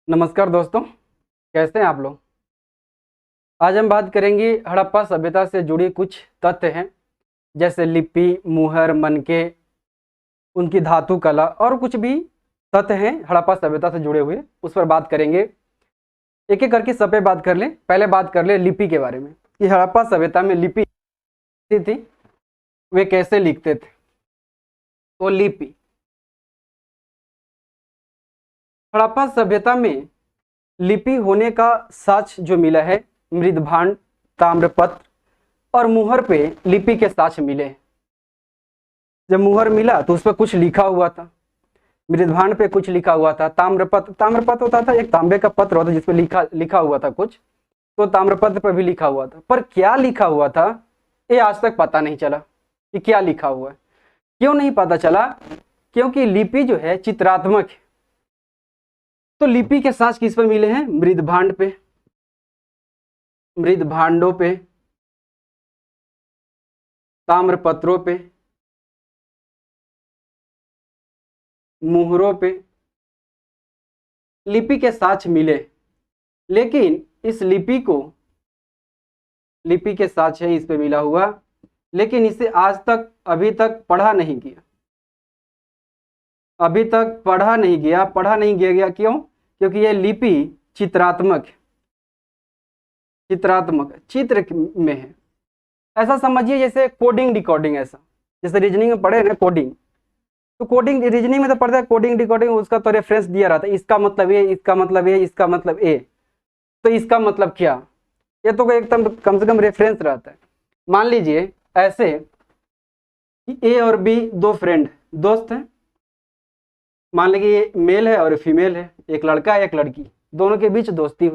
नमस्कार दोस्तों, कैसे हैं आप लोग। आज हम बात करेंगे हड़प्पा सभ्यता से जुड़ी कुछ तथ्य हैं, जैसे लिपि, मुहर, मनके, उनकी धातु कला और कुछ भी तथ्य हैं हड़प्पा सभ्यता से जुड़े हुए, उस पर बात करेंगे। एक एक करके सब पे बात कर लें। पहले बात कर ले लिपि के बारे में कि हड़प्पा सभ्यता में लिपि थी, वे कैसे लिखते थे। तो लिपि, हड़प्पा सभ्यता में लिपि होने का साक्ष्य जो मिला है, मृदभांड, ताम्रपत्र और मुहर पे लिपि के साक्ष्य मिले। जब मुहर मिला तो उस पर कुछ लिखा हुआ था, मृदभांड पे कुछ लिखा हुआ था, ताम्रपत्र होता था, एक तांबे का पत्र होता जिसपे लिखा हुआ था कुछ, तो ताम्रपत्र पर भी लिखा हुआ था। पर क्या लिखा हुआ था ये आज तक पता नहीं चला कि क्या लिखा हुआ है। क्यों नहीं पता चला? क्योंकि लिपि जो है चित्रात्मक है। तो लिपि के साक्ष्य किस पर मिले हैं? मृदभांड पे, मृदभांडों पे, ताम्रपत्रों पे, मुहरों पे लिपि के साक्ष्य मिले। लेकिन इस लिपि के साक्ष्य है इस पे मिला हुआ, लेकिन इसे आज तक अभी तक पढ़ा नहीं गया। पढ़ा नहीं गया क्यों? क्योंकि यह लिपि चित्रात्मक चित्र में है। ऐसा समझिए जैसे कोडिंग डिकोडिंग, ऐसा जैसे रीजनिंग में पढ़े ना कोडिंग, तो कोडिंग रीजनिंग में तो पढ़ता है कोडिंग डिकोडिंग, उसका तो रेफरेंस दिया रहता है, इसका मतलब ये, इसका मतलब ये, इसका मतलब ए, तो इसका मतलब क्या, ये तो एकदम कम से कम रेफरेंस रहता है। मान लीजिए ऐसे कि ए और बी दो फ्रेंड दोस्त हैं, मान लीजिए ये मेल है और फीमेल है, एक लड़का है एक लड़की, दोनों के बीच दोस्ती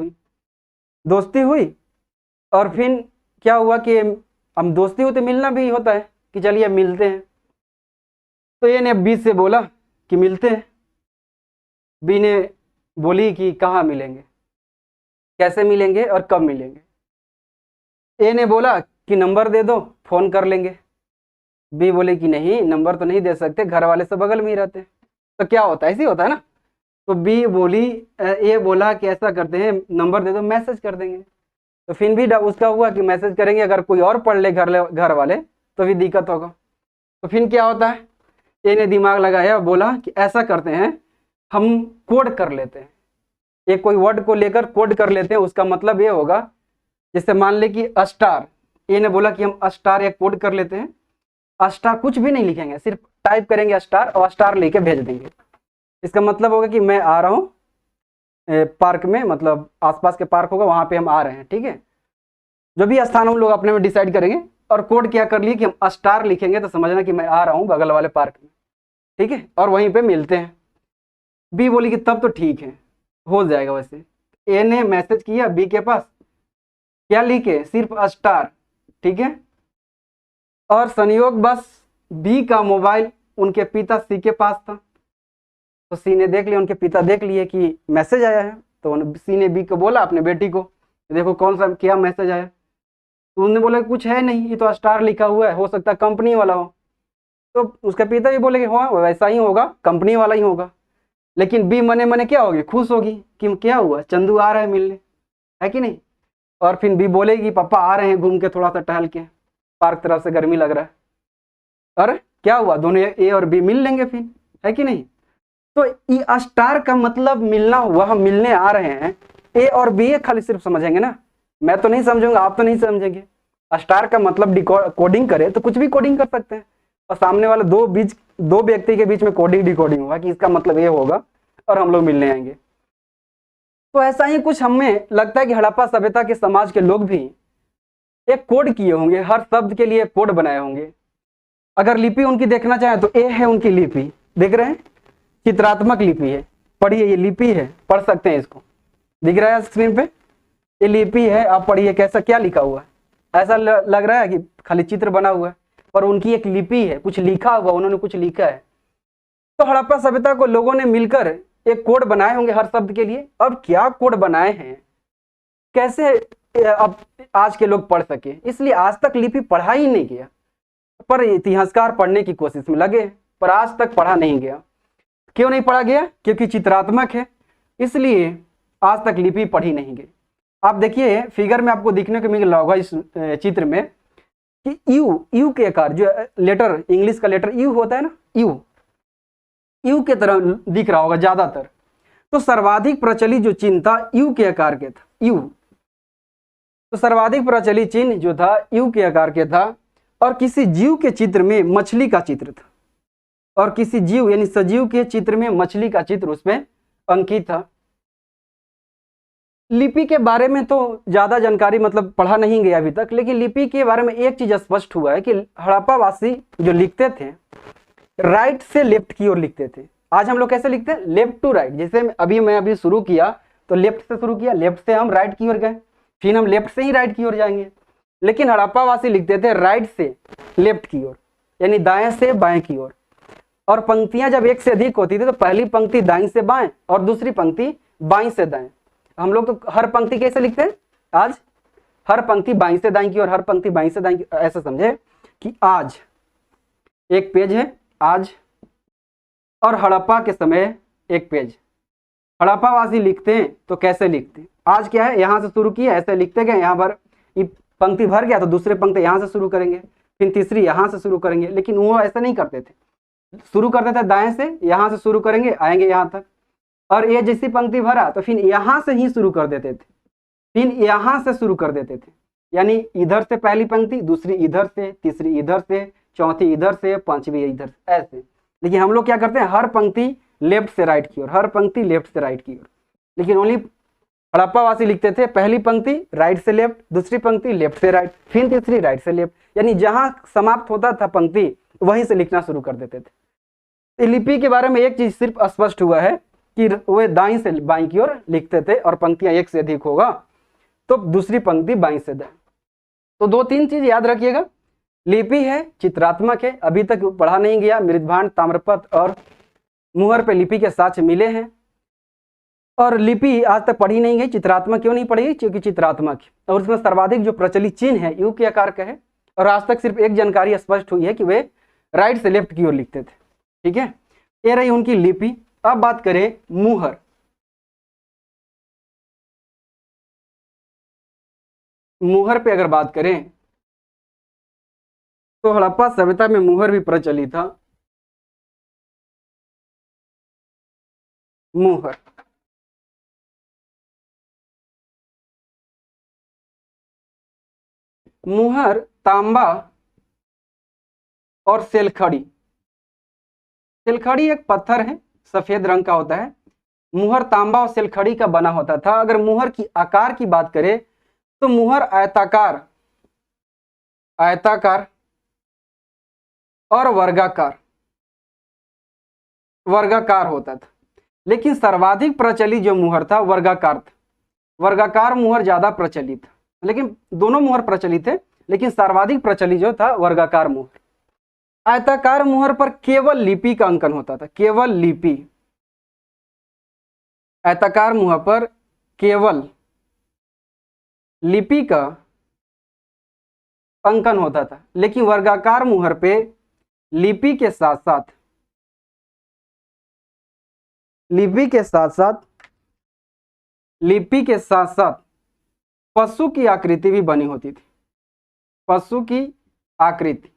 हुई और फिर क्या हुआ कि हम दोस्ती होते मिलना भी होता है कि चलिए मिलते हैं। तो ए ने बी से बोला कि मिलते हैं, बी ने बोली कि कहाँ मिलेंगे, कैसे मिलेंगे और कब मिलेंगे। ए ने बोला कि नंबर दे दो, फोन कर लेंगे। बी बोले कि नहीं, नंबर तो नहीं दे सकते, घर वाले सब बगल में ही रहते हैं। तो क्या होता है, ऐसे ही होता है ना। तो बी बोली, ए बोला कि ऐसा करते हैं, नंबर दे दो, मैसेज कर देंगे। तो फिर भी उसका हुआ कि मैसेज करेंगे, अगर कोई और पढ़ ले घर वाले तो भी दिक्कत होगा। तो फिर क्या होता है, ए ने दिमाग लगाया, बोला कि ऐसा करते हैं, हम कोड कर लेते हैं, एक कोई वर्ड को लेकर कोड कर लेते हैं, उसका मतलब ये होगा, जैसे मान ले कि स्टार, ए ने बोला कि हम स्टार एक कोड कर लेते हैं, स्टार कुछ भी नहीं लिखेंगे, सिर्फ टाइप करेंगे स्टार और स्टार लेके भेज देंगे। इसका मतलब होगा कि मैं आ रहा हूँ पार्क में, मतलब आसपास के पार्क होगा वहां पे हम आ रहे हैं, ठीक है। जो भी स्थान हम लोग अपने में डिसाइड करेंगे, और कोड क्या कर लिए कि हम स्टार लिखेंगे, तो समझना कि मैं आ रहा हूँ बगल वाले पार्क में, ठीक है, और वहीं पे मिलते हैं। बी बोली कि तब तो ठीक है, हो जाएगा। वैसे ए ने मैसेज किया बी के पास, क्या लिखे, सिर्फ स्टार, ठीक है। और संयोग बस बी का मोबाइल उनके पिता सी के पास था, तो सी ने देख लिया, उनके पिता देख लिए कि मैसेज आया है, तो सी ने बी को बोला, अपने बेटी को, देखो कौन सा क्या मैसेज आया। तो उन्होंने बोला कुछ है नहीं, ये तो स्टार लिखा हुआ है, हो सकता है कंपनी वाला हो। तो उसका पिता भी बोले कि हाँ वैसा ही होगा, कंपनी वाला ही होगा। लेकिन बी मने मने क्या होगी, खुश होगी कि क्या हुआ, चंदू आ रहा है मिलने, है कि नहीं। और फिर बी बोलेगी पापा आ रहे हैं घूम के, थोड़ा सा टहल के, पार्क तरफ से गर्मी लग रहा है। अरे क्या हुआ, दोनों ए और बी मिल लेंगे फिर, है कि नहीं। तो ये स्टार का मतलब मिलना हुआ, हम मिलने आ रहे हैं, ए और बी खाली सिर्फ समझेंगे ना, मैं तो नहीं समझूंगा, आप तो नहीं समझेंगे। स्टार का मतलब कोडिंग करे तो कुछ भी कोडिंग कर सकते हैं, और सामने वाले दो व्यक्ति के बीच में कोडिंग डिकोडिंग होगा कि इसका मतलब ये होगा, और हम लोग मिलने आएंगे। तो ऐसा ही कुछ हमें लगता है कि हड़प्पा सभ्यता के समाज के लोग भी एक कोड किए होंगे, हर शब्द के लिए कोड बनाए होंगे। अगर लिपि उनकी देखना चाहें तो ए है उनकी लिपि, देख रहे हैं, चित्रात्मक लिपि है, पढ़िए ये लिपि है, पढ़ सकते हैं, इसको दिख रहा है स्क्रीन पे, ये लिपि है, आप पढ़िए कैसा क्या लिखा हुआ है। ऐसा लग रहा है कि खाली चित्र बना हुआ है, पर उनकी एक लिपि है, कुछ लिखा हुआ, उन्होंने कुछ लिखा है। तो हड़प्पा सभ्यता को लोगों ने मिलकर एक कोड बनाए होंगे हर शब्द के लिए। अब क्या कोड बनाए हैं, कैसे अब आज के लोग पढ़ सके, इसलिए आज तक लिपि पढ़ा ही नहीं गया, पर इतिहासकार पढ़ने की कोशिश में लगे, पर आज तक पढ़ा नहीं गया। क्यों नहीं पढ़ा गया? क्योंकि चित्रात्मक है, इसलिए आज तक लिपि पढ़ी नहीं गई। आप देखिए फिगर में आपको दिखने को मिल रहा होगा इस चित्र में कि यू के आकार, जो लेटर इंग्लिश का लेटर यू होता है ना, यू के तरह दिख रहा होगा ज्यादातर। तो सर्वाधिक प्रचलित जो चिन्ह था यू के आकार के था, यू। तो सर्वाधिक प्रचलित चिन्ह जो था यू के आकार के था, और किसी जीव के चित्र में मछली का चित्र था, और किसी जीव यानी सजीव के चित्र में मछली का चित्र उसमें अंकित था। लिपि के बारे में तो ज्यादा जानकारी मतलब पढ़ा नहीं गया अभी तक, लेकिन लिपि के बारे में एक चीज स्पष्ट हुआ है कि हड़प्पावासी जो लिखते थे राइट से लेफ्ट की ओर लिखते थे। आज हम लोग कैसे लिखते हैं? Left to right. जैसे मैं अभी शुरू किया तो लेफ्ट से शुरू किया, लेफ्ट से हम राइट की ओर गए, फिर हम लेफ्ट से ही राइट की ओर जाएंगे। लेकिन हड़प्पावासी लिखते थे राइट से लेफ्ट की ओर, यानी दाएं से बाएं की ओर। और पंक्तियां जब एक से अधिक होती थी तो पहली पंक्ति दाएं से बाएं और दूसरी पंक्ति बाएं से दाएं। हम लोग तो हर पंक्ति कैसे लिखते हैं आज? हर पंक्ति बाईं से दाईं की और हर पंक्ति बाईं से दाईं की। ऐसा समझे कि आज एक पेज है आज, और हड़प्पा के समय एक पेज। हड़प्पावासी लिखते हैं तो कैसे लिखते हैं? आज क्या है, यहां से शुरू किया ऐसे लिखते गए, यहाँ पर पंक्ति भर गया तो दूसरे पंक्ति यहां से शुरू करेंगे, फिर तीसरी यहां से शुरू करेंगे। लेकिन वो ऐसा नहीं करते थे, शुरू करते थे दाएं से, यहां से शुरू करेंगे आएंगे यहां तक, और ये जैसी पंक्ति भरा तो फिर यहां से ही शुरू कर देते थे, फिर यहां से शुरू कर देते थे। यानी इधर से पहली पंक्ति, दूसरी इधर से, तीसरी इधर से, चौथी इधर से, पांचवी इधर से, ऐसे। लेकिन हम लोग क्या करते हैं, हर पंक्ति लेफ्ट से राइट की ओर, हर पंक्ति लेफ्ट से राइट की ओर। लेकिन ओनली हड़प्पावासी लिखते थे पहली पंक्ति राइट से लेफ्ट, दूसरी पंक्ति लेफ्ट से राइट, फिर तीसरी राइट से लेफ्ट, यानी जहां समाप्त होता था पंक्ति वहीं से लिखना शुरू कर देते थे। लिपि के बारे में एक चीज सिर्फ स्पष्ट हुआ है कि वे दाईं से बाईं की ओर लिखते थे, और पंक्तियां एक से अधिक होगा तो दूसरी पंक्ति बाईं से दाएं। तो दो तीन चीज याद रखिएगा, लिपि है, चित्रात्मक है, अभी तक पढ़ा नहीं गया। मृदभांड, ताम्रपत्र और मुहर पे लिपि के साक्ष्य मिले हैं, और लिपि आज तक पढ़ी नहीं गई। चित्रात्मक क्यों नहीं पढ़ी? क्योंकि चित्रात्मक है और उसमें सर्वाधिक जो प्रचलित चिन्ह है यू के आकार का है, और आज तक सिर्फ एक जानकारी स्पष्ट हुई है कि वे राइट से लेफ्ट की ओर लिखते थे। ठीक है, ये रही उनकी लिपि। अब बात करें मुहर। मुहर पे अगर बात करें तो हड़प्पा सभ्यता में मुहर भी प्रचलित था। मुहर मुहर तांबा और सेलखड़ी। सेलखड़ी एक पत्थर है, सफेद रंग का होता है। मुहर तांबा और सेलखड़ी का बना होता था। अगर मुहर की आकार की बात करें तो मुहर आयताकार, आयताकार और वर्गाकार, वर्गाकार होता था। लेकिन सर्वाधिक प्रचलित जो मुहर था वर्गाकार था। वर्गाकार मुहर ज्यादा प्रचलित था, लेकिन दोनों मुहर प्रचलित है, लेकिन सर्वाधिक प्रचलित जो था वर्गाकार मुहर। आयताकार मुहर पर केवल लिपि का अंकन होता था, केवल लिपि। आयताकार मुहर पर केवल लिपि का अंकन होता था, लेकिन वर्गाकार मुहर पे लिपि के साथ साथ लिपि के साथ साथ पशु की आकृति भी बनी होती थी। पशु की आकृति,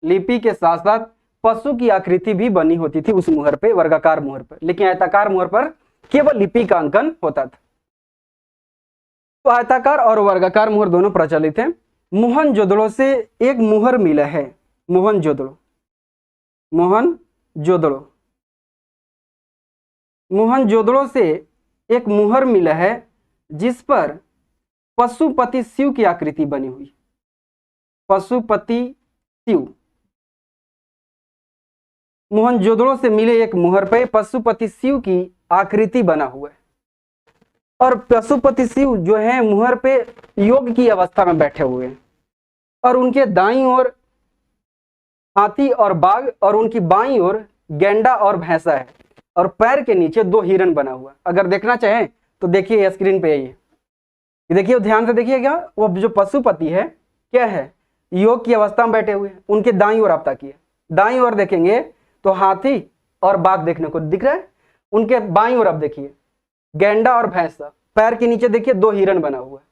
लिपि के साथ साथ पशु की आकृति भी बनी होती थी उस मुहर पे, वर्गाकार मुहर पर। लेकिन आयताकार मुहर पर केवल लिपि का अंकन होता था। तो आयताकार और वर्गाकार मुहर दोनों प्रचलित हैं। मोहनजोदड़ो से एक मुहर मिला है। मोहनजोदड़ो से एक मुहर मिला है जिस पर पशुपति शिव की आकृति बनी हुई। पशुपति शिव। मोहनजोदड़ो से मिले एक मुहर पर पशुपति शिव की आकृति बना हुआ है, और पशुपति शिव जो है मुहर पे योग की अवस्था में बैठे हुए हैं, और उनके दाईं ओर हाथी और बाघ, और उनकी बाईं ओर गैंडा और भैंसा है, और पैर के नीचे दो हिरण बना हुआ। अगर देखना चाहें तो देखिए स्क्रीन पे ये देखिए, ध्यान से देखिएगा। वो जो पशुपति है क्या है, योग की अवस्था में बैठे हुए हैं। उनके दाईं ओर आप ताकिए, दाईं ओर देखेंगे तो हाथी और बाघ देखने को दिख रहा है। उनके बाईं ओर आप देखिए गैंडा और भैंसा, पैर के नीचे देखिए 2 हिरन बना हुआ है।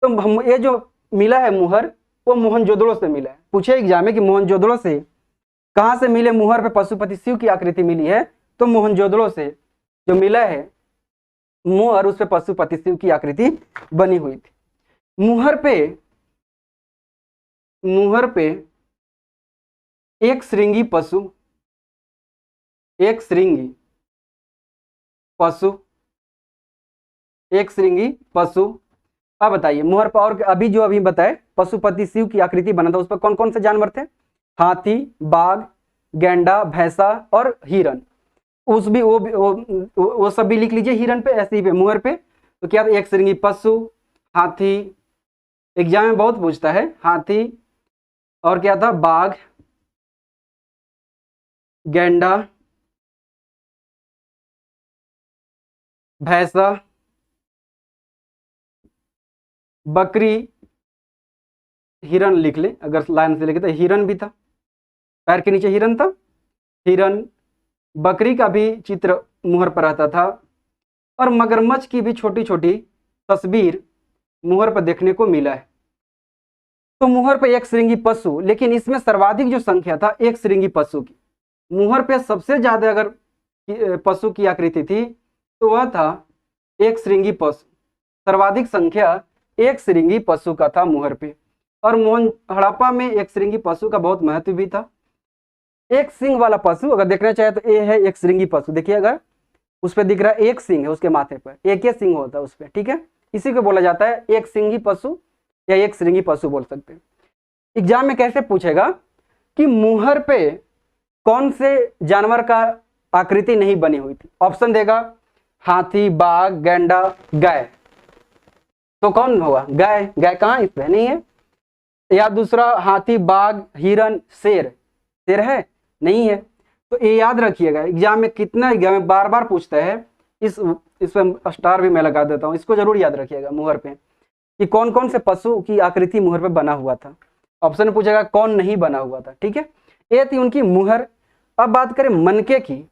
तो ये जो मिला है मुहर, वो मोहनजोदड़ो से मिला है। पूछे एग्जाम में कि मोहनजोदड़ो से कहाँ से मिले मुहर पे पशुपति शिव की आकृति मिली है, तो मोहनजोदड़ो से जो मिला है मुहर, उस पे पशुपति शिव की आकृति बनी हुई थी। मुहर पे एक श्रृंगी पशु, एक श्रृंगी पशु। अब बताइए मुहर पर, और अभी बताए पशुपति शिव की आकृति बना था, उस पर कौन कौन से जानवर थे? हाथी, बाघ, गैंडा, भैंसा और हिरन। वो सब भी लिख लीजिए हिरन पे, ऐसे ही पे मुहर पे। तो क्या था? एक श्रृंगी पशु, हाथी, एग्जाम में बहुत पूछता है, हाथी, और क्या था? बाघ, गैंडा, भैंसा, बकरी, हिरन लिख ले, अगर लाइन से लिखे तो हिरन भी था, पैर के नीचे हिरन था, हिरन, बकरी का भी चित्र मुहर पर रहता था, और मगरमच्छ की भी छोटी छोटी तस्वीर मुहर पर देखने को मिला है। तो मुहर पर एक श्रृंगी पशु, लेकिन इसमें सर्वाधिक जो संख्या था एक श्रृंगी पशु की, मुहर पे सबसे ज्यादा अगर पशु की आकृति थी तो वह था एक श्रृंगी पशु। सर्वाधिक संख्या एक श्रृंगी पशु का था मुहर पे। और हड़प्पा में एक श्रृंगी पशु का बहुत महत्व भी था। एक सिंह वाला पशु अगर देखना चाहे तो ये है एक श्रृंगी पशु। देखिए अगर उस पर दिख रहा है एक सिंह है, उसके माथे पर एक ही सिंह होता है उस पर, ठीक है, इसी को बोला जाता है एक सिंगी पशु या एक श्रृंगी पशु बोल सकते हैं। एग्जाम में कैसे पूछेगा कि मुहर पे कौन से जानवर का आकृति नहीं बनी हुई थी? ऑप्शन देगा हाथी, बाघ, गैंडा, गाय, तो कौन होगा? गाय। गाय कहाँ इस पे नहीं है। या दूसरा हाथी, बाघ, हिरन, शेर, शेर है नहीं है। तो ये याद रखिएगा, एग्जाम में कितना एग्जाम में बार बार पूछता है। इस पे स्टार भी मैं लगा देता हूँ, इसको जरूर याद रखिएगा मुहर पे कि कौन कौन से पशु की आकृति मुहर पे बना हुआ था। ऑप्शन पूछेगा कौन नहीं बना हुआ था, ठीक है। ये थी उनकी मुहर। अब बात करें मनके की।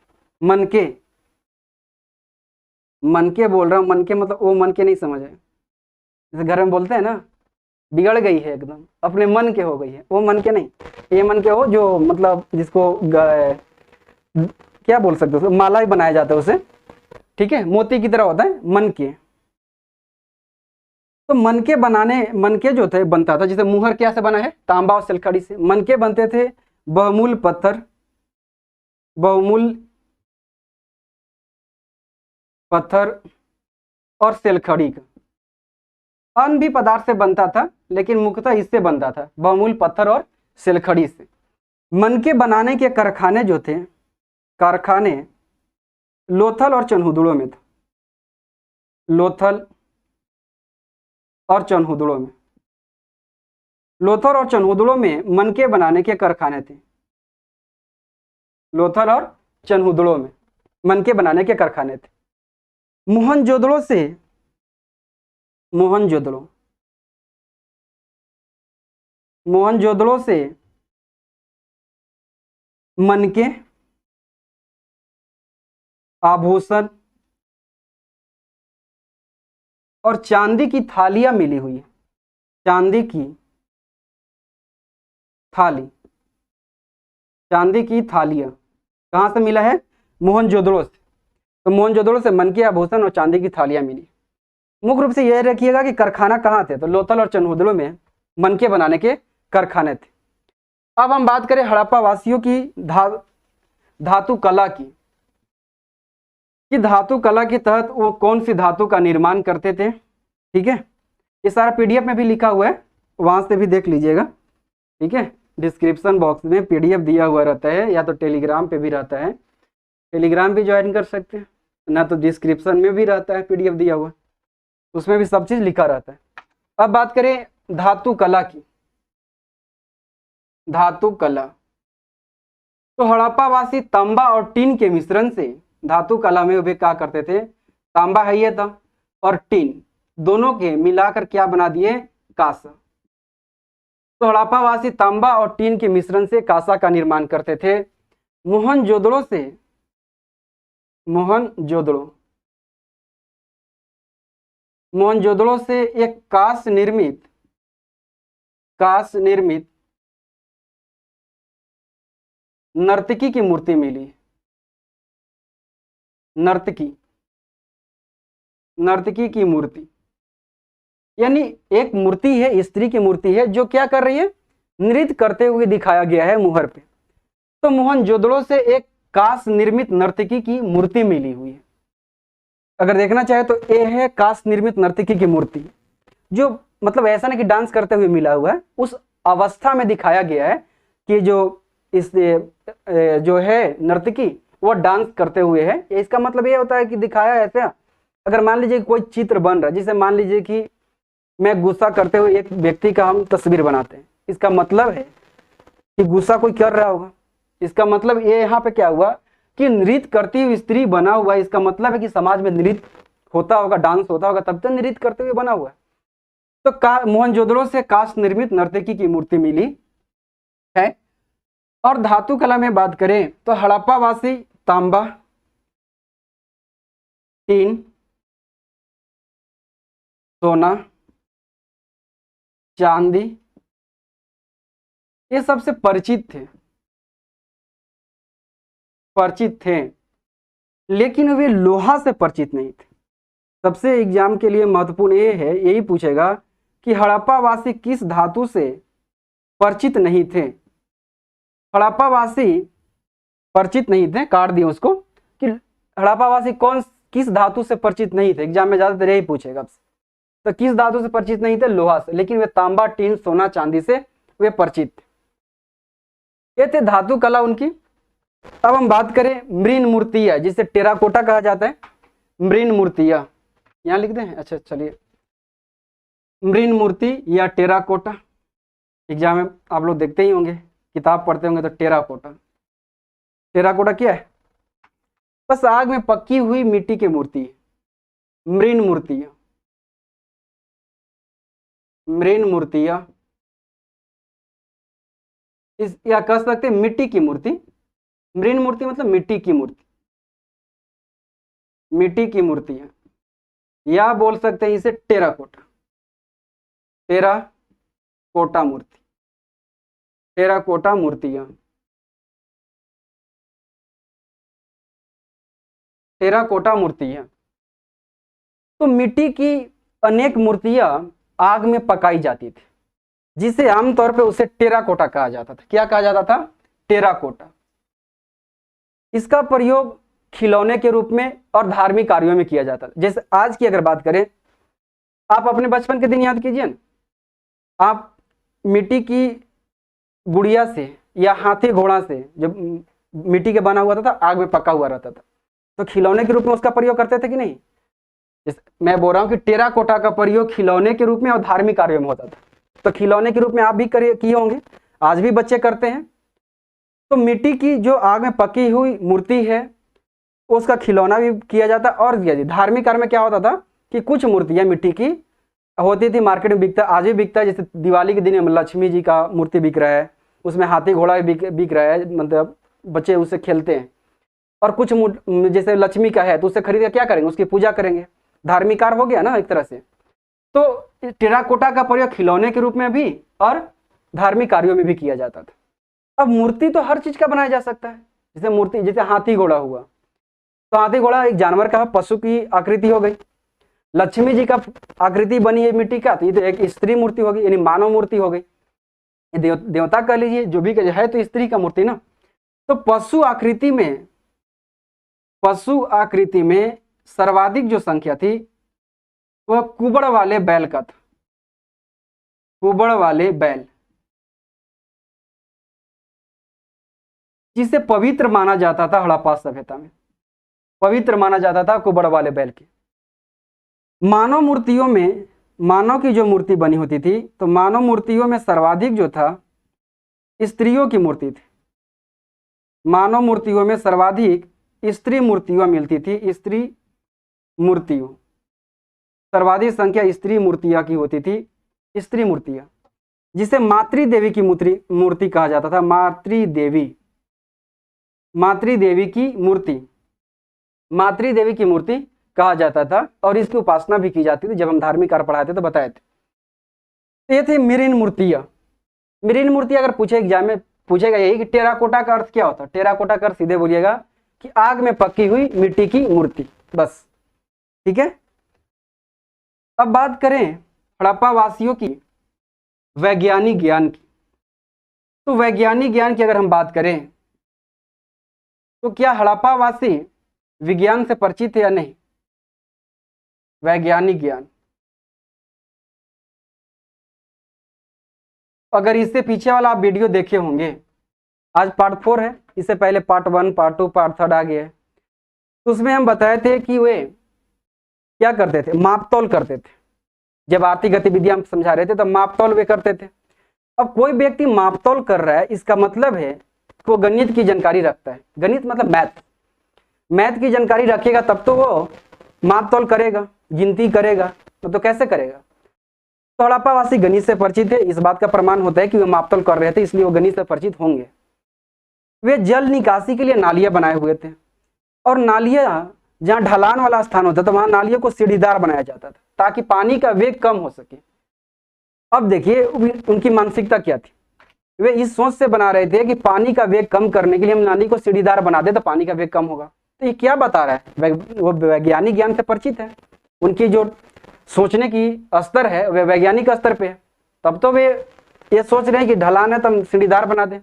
मनके, मनके बोल रहा हूँ, मनके मतलब वो मनके नहीं समझे, जैसे घर में बोलते हैं ना बिगड़ गई है एकदम, अपने मन के हो गई है, वो मन के नहीं, ये मन के हो जो मतलब जिसको क्या बोल सकते हो, माला ही बनाया जाता है उसे, ठीक है, मोती की तरह होता है मन के। तो मनके बनाने, मनके जो थे बनता था, जैसे मुहर क्या से बना है? तांबा और सिलखड़ी से। मनके बनते थे बहुमूल पत्थर, बहुमूल पत्थर और सिलखड़ी का। अन्य भी पदार्थ से बनता था, लेकिन मुख्यतः इससे बनता था, बहुमूल पत्थर और सिलखड़ी से। मनके बनाने के कारखाने जो थे, कारखाने लोथल और चनहुदड़ो में था, लोथल और चनहुदड़ो में। लोथल और चनहुदड़ो में मनके बनाने के कारखाने थे, लोथल और चनहुदड़ो में मनके बनाने के कारखाने थे। मोहनजोदड़ो से, मोहनजोदड़ो, मोहनजोदड़ो से मनके, आभूषण और चांदी की थालियां मिली हुई है। चांदी की थाली, चांदी की थालियां कहां से मिला है? मोहनजोदड़ो से। तो मोहनजोदड़ो से मनके, आभूषण और चांदी की थालियां मिली। मुख्य रूप से यह रखिएगा कि कारखाना कहाँ थे, तो लोथल और चनहुदड़ो में मनके बनाने के कारखाने थे। अब हम बात करें हड़प्पा वासियों की धातु कला की, कि धातु कला के तहत वो कौन सी धातु का निर्माण करते थे, ठीक है। ये सारा पीडीएफ में भी लिखा हुआ है, वहां से भी देख लीजिएगा, ठीक है। डिस्क्रिप्शन बॉक्स में पीडीएफ दिया हुआ रहता है, या तो टेलीग्राम पे भी रहता है, टेलीग्राम भी ज्वाइन कर सकते हैं, ना तो डिस्क्रिप्शन में भी रहता है पीडीएफ दिया हुआ, उसमें भी सब चीज लिखा रहता है। अब बात करें धातु कला की, धातु कला। तो हड़प्पावासी तांबा और टीन के मिश्रण से धातु कला में वे क्या करते थे? तांबा है ये था और टीन, दोनों के मिलाकर क्या बना दिए? कांसा। तो हड़प्पावासी तांबा और टीन के मिश्रण से कांसा का निर्माण करते थे। मोहनजोदड़ो से, मोहनजोदड़ो मोहनजोदड़ो से एक कांस्य निर्मित नर्तकी की मूर्ति मिली। नर्तकी की मूर्ति यानी एक मूर्ति है, स्त्री की मूर्ति है जो क्या कर रही है, नृत्य करते हुए दिखाया गया है मुहर पे। तो मोहनजोदड़ो से एक कांस्य निर्मित नर्तकी की मूर्ति मिली हुई है। अगर देखना चाहे तो ये है कांस्य निर्मित नर्तकी की मूर्ति, जो मतलब ऐसा नहीं कि डांस करते हुए मिला हुआ है, उस अवस्था में दिखाया गया है कि जो इस जो है नर्तकी वो डांस करते हुए है। इसका मतलब ये होता है कि दिखाया ऐसा, अगर मान लीजिए कोई चित्र बन रहा है, जिसे मान लीजिए कि मैं गुस्सा करते हुए एक व्यक्ति का हम तस्वीर बनाते हैं, इसका मतलब है कि गुस्सा कोई कर रहा होगा। इसका मतलब ये यहाँ पे क्या हुआ कि नृत्य करती हुई स्त्री बना हुआ है, इसका मतलब है कि समाज में नृत्य होता होगा, डांस होता होगा, तब तो नृत्य करते हुए बना हुआ है। तो मोहनजोदड़ो से कांस्य निर्मित नर्तकी की मूर्ति मिली है। और धातु कला में बात करें तो हड़प्पावासी तांबा, टीन, सोना, चांदी, ये सबसे परिचित थे, लेकिन वे लोहा से परिचित नहीं थे। सबसे एग्जाम के लिए महत्वपूर्ण ये है, यही पूछेगा कि हड़प्पावासी किस धातु से परिचित नहीं थे। हड़प्पावासी परिचित नहीं थे, काट दिए उसको, कि हड़प्पावासी किस धातु से परिचित नहीं थे। एग्जाम में ज्यादातर यही पूछेगा आपसे। तो किस धातु से परिचित नहीं थे, लोहा से, लेकिन वे तांबा, टीन, सोना, चांदी से वे परिचित थे। ये थे धातु कला उनकी। अब हम बात करें मृण मूर्तियां, जिसे टेराकोटा कहा जाता है। मृण मूर्तियां यहां लिख दें। अच्छा चलिए, मृण मूर्ति या टेराकोटा, एग्जाम में आप लोग देखते ही होंगे, किताब पढ़ते होंगे तो टेराकोटा क्या है, बस आग में पकी हुई मिट्टी की मूर्ति है। मृण मूर्तियां इस या कह सकते हैं मिट्टी की मूर्ति। मृण मूर्ति मतलब मिट्टी की मूर्ति है, या बोल सकते हैं इसे टेराकोटा मूर्तियां। तो मिट्टी की अनेक मूर्तियां आग में पकाई जाती थी, जिसे आमतौर पे उसे टेराकोटा कहा जाता था। क्या कहा जाता था, टेराकोटा। इसका प्रयोग खिलौने के रूप में और धार्मिक कार्यों में किया जाता था। जैसे आज की अगर बात करें, आप अपने बचपन के दिन याद कीजिए ना, आप मिट्टी की गुड़िया से या हाथी घोड़ा से, जब मिट्टी के बना हुआ था, आग में पका हुआ रहता था, तो खिलौने के रूप में उसका प्रयोग करते थे कि नहीं। मैं बोल रहा हूँ कि टेराकोटा का प्रयोग खिलौने के रूप में और धार्मिक कार्यों में होता था। तो खिलौने के रूप में आप भी किए होंगे, आज भी बच्चे करते हैं। तो मिट्टी की जो आग में पकी हुई मूर्ति है, उसका खिलौना भी किया जाता। और धार्मिक कार्य में क्या होता था कि कुछ मूर्तियां मिट्टी की होती थी, मार्केट में बिकता, आज भी बिकता है। जैसे दिवाली के दिन में लक्ष्मी जी का मूर्ति बिक रहा है, उसमें हाथी घोड़ा भी बिक रहा है, मतलब बच्चे उससे खेलते हैं। और कुछ जैसे लक्ष्मी का है तो उससे खरीद कर क्या करेंगे, उसकी पूजा करेंगे, धार्मिक कार्य हो गया ना एक तरह से। तो टेराकोटा का प्रयोग खिलौने के रूप में भी और धार्मिक कार्यों में भी किया जाता था। अब मूर्ति तो हर चीज का बनाया जा सकता है। जैसे हाथी घोड़ा हुआ, तो हाथी घोड़ा एक जानवर का, पशु की आकृति हो गई। लक्ष्मी जी का आकृति बनी है मिट्टी का, तो ये तो एक स्त्री मूर्ति होगी, यानी मानव मूर्ति हो गई। देवता कह लीजिए, जो भी है तो स्त्री का मूर्ति ना। तो पशु आकृति में सर्वाधिक जो संख्या थी वह कुबड़ वाले बैल का था। कुबड़ वाले बैल, जिसे पवित्र माना जाता था, हड़प्पा सभ्यता में पवित्र माना जाता था कुबड़ वाले बैल के। मानव मूर्तियों में, मानव की जो मूर्ति बनी होती थी, तो मानव मूर्तियों में सर्वाधिक जो था स्त्रियों की मूर्ति थी। मानव मूर्तियों में सर्वाधिक स्त्री मूर्तियां मिलती थी। स्त्री मूर्तियों, सर्वाधिक संख्या स्त्री मूर्तियां की होती थी। स्त्री मूर्तियां, जिसे मातृदेवी की मूर्ति कहा जाता था। मातृदेवी की मूर्ति कहा जाता था और इसकी उपासना भी की जाती थी। जब हम धार्मिक कार्य पढ़ाते तो बताए थे। तो ये थी मृण मूर्तियां। मृण मूर्ति अगर पूछे एग्जाम में पूछेगा यही कि टेराकोटा का अर्थ क्या होता है। टेराकोटा का अर्थ सीधे बोलिएगा कि आग में पकी हुई मिट्टी की मूर्ति, बस। ठीक है। अब बात करें हड़प्पा वासियों की वैज्ञानिक ज्ञान की। तो वैज्ञानिक ज्ञान की अगर हम बात करें तो क्या हड़प्पा वासी विज्ञान से परिचित है या नहीं। वैज्ञानिक ज्ञान, अगर इससे पीछे वाला आप वीडियो देखे होंगे, आज पार्ट 4 है, इससे पहले पार्ट 1, पार्ट 2, पार्ट 3 आ गया है। तो उसमें हम बताए थे कि वे क्या करते थे, मापतोल करते थे। जब आर्थिक गतिविधियां हम समझा रहे थे तो मापतोल वे करते थे। अब कोई व्यक्ति मापतोल कर रहा है, इसका मतलब है कि वो गणित की जानकारी रखता है। गणित मतलब मैथ की जानकारी रखेगा तब तो वो मापतोल करेगा, गिनती करेगा। तो कैसे करेगा। तो हड़प्पा वासी गणित से परिचित है, इस बात का प्रमाण होता है कि वे मापतोल कर रहे थे, इसलिए वो गणित से परिचित होंगे। वे जल निकासी के लिए नालियां बनाए हुए थे और नालियां जहां ढलान वाला स्थान होता था वहां नालियों को सीढ़ीदार बनाया जाता था ताकि पानी का वेग कम हो सके। अब देखिए उनकी मानसिकता क्या थी। वे इस सोच से बना रहे थे कि पानी का वेग कम करने के लिए हम नाली को सीढ़ीदार बना दे तो पानी का वेग कम होगा। तो ये क्या बता रहा है, वो वैज्ञानिक ज्ञान से परिचित है। उनकी जो सोचने की स्तर है वह वैज्ञानिक स्तर पे है। तब तो वे ये सोच रहे हैं कि ढलान है तो हम सीढ़ीदार बना दें।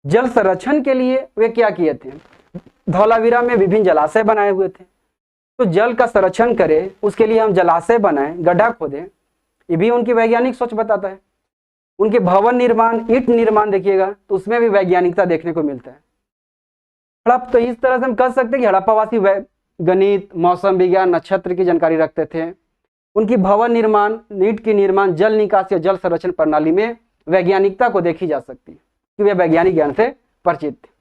जल संरक्षण के लिए वे क्या किए थे, धौलावीरा में विभिन्न जलाशय बनाए हुए थे। तो जल का संरक्षण करें उसके लिए हम जलाशय बनाएं, गड्ढा खोदें, ये भी उनकी वैज्ञानिक सोच बताता है। उनके भवन निर्माण, ईंट निर्माण देखिएगा तो उसमें भी वैज्ञानिकता देखने को मिलता है। हड़प्पा, तो इस तरह से हम कह सकते हैं कि हड़प्पावासी गणित, मौसम विज्ञान, नक्षत्र की जानकारी रखते थे। उनकी भवन निर्माण, ईंट की निर्माण, जल निकासी और जल संरक्षण प्रणाली में वैज्ञानिकता को देखी जा सकती है कि वे वैज्ञानिक ज्ञान से परिचित थे।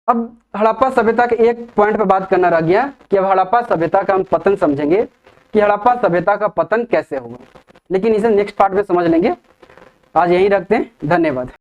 अब हड़प्पा सभ्यता के एक पॉइंट पर बात करना रह गया कि अब हड़प्पा सभ्यता का हम पतन समझेंगे कि हड़प्पा सभ्यता का पतन कैसे होगा, लेकिन इसे नेक्स्ट पार्ट में समझ लेंगे। आज यहीं रखते हैं, धन्यवाद।